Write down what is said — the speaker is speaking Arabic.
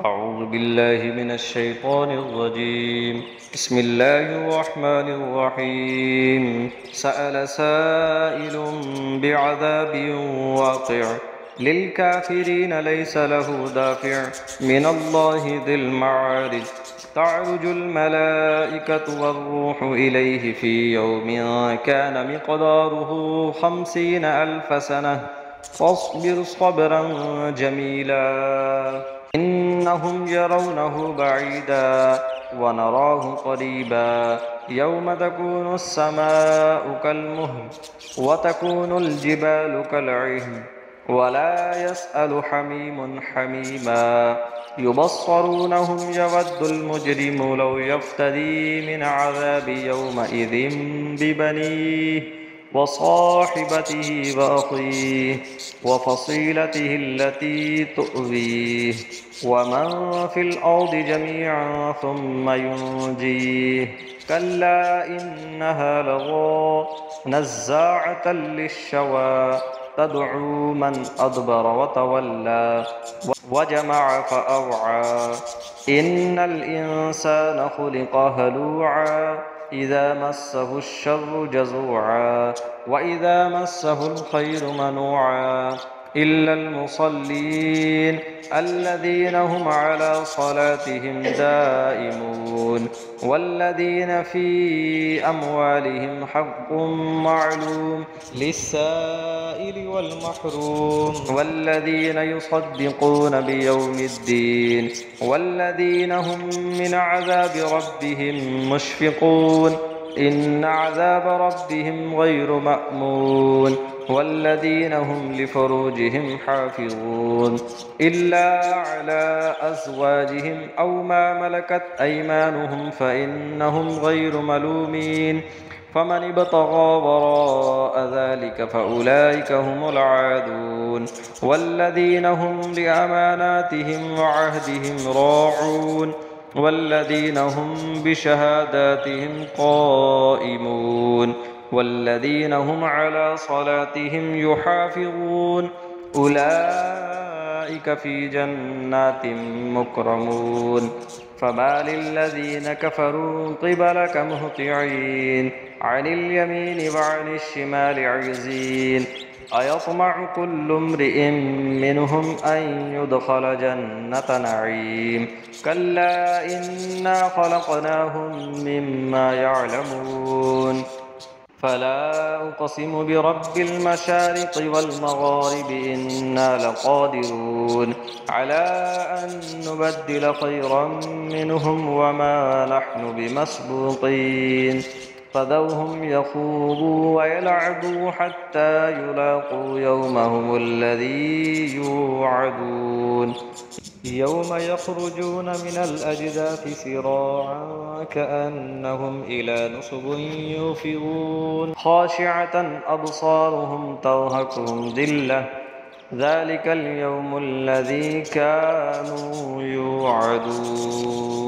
أعوذ بالله من الشيطان الرجيم. بسم الله الرحمن الرحيم. سأل سائل بعذاب واقع للكافرين ليس له دافع من الله ذي المعارج. تعرج الملائكة والروح إليه في يوم كان مقداره 50,000 سنة فاصبر صبرا جميلا إنهم يرونه بعيدا ونراه قريبا يوم تكون السماء كالمهل وتكون الجبال كالعهن ولا يسأل حميم حميما يبصرونهم يود المجرم لو يفتدي من عذاب يومئذ ببنيه وصاحبته وأخيه وفصيلته التي تؤذيه ومن في الأرض جميعا ثم ينجيه كلا إنها لظى نزاعة للشوى تدعو من أدبر وتولى وجمع فأوعى إن الإنسان خلق هلوعا إذا مسه الشر جزوعا وإذا مسه الخير منوعا إلا المصلين الذين هم على صلاتهم دائمون والذين في أموالهم حق معلوم للسائل والمحروم والذين يصدقون بيوم الدين والذين هم من عذاب ربهم مشفقون إن عذاب ربهم غير مأمون والذين هم لفروجهم حافظون إلا على أزواجهم أو ما ملكت أيمانهم فإنهم غير ملومين فمن ابتغى وراء ذلك فأولئك هم العادون والذين هم لأماناتهم وعهدهم راعون والذين هم بشهاداتهم قائمون والذين هم على صلاتهم يحافظون أولئك في جنات مكرمون فما للذين كفروا قبلك مهطعين عن اليمين وعن الشمال عزين أيطمع كل امرئ منهم أن يدخل جنة نعيم كلا إنا خلقناهم مما يعلمون فلا أقسم برب المشارق والمغارب إنا لقادرون على أن نبدل خيرا منهم وما نحن بمسبوقين فذرهم يخوضوا ويلعبوا حتى يلاقوا يومهم الذي يوعدون يوم يخرجون من الأجداث سراعا كأنهم إلى نصب يوفضون خاشعة أبصارهم ترهقهم ذلة ذلك اليوم الذي كانوا يوعدون.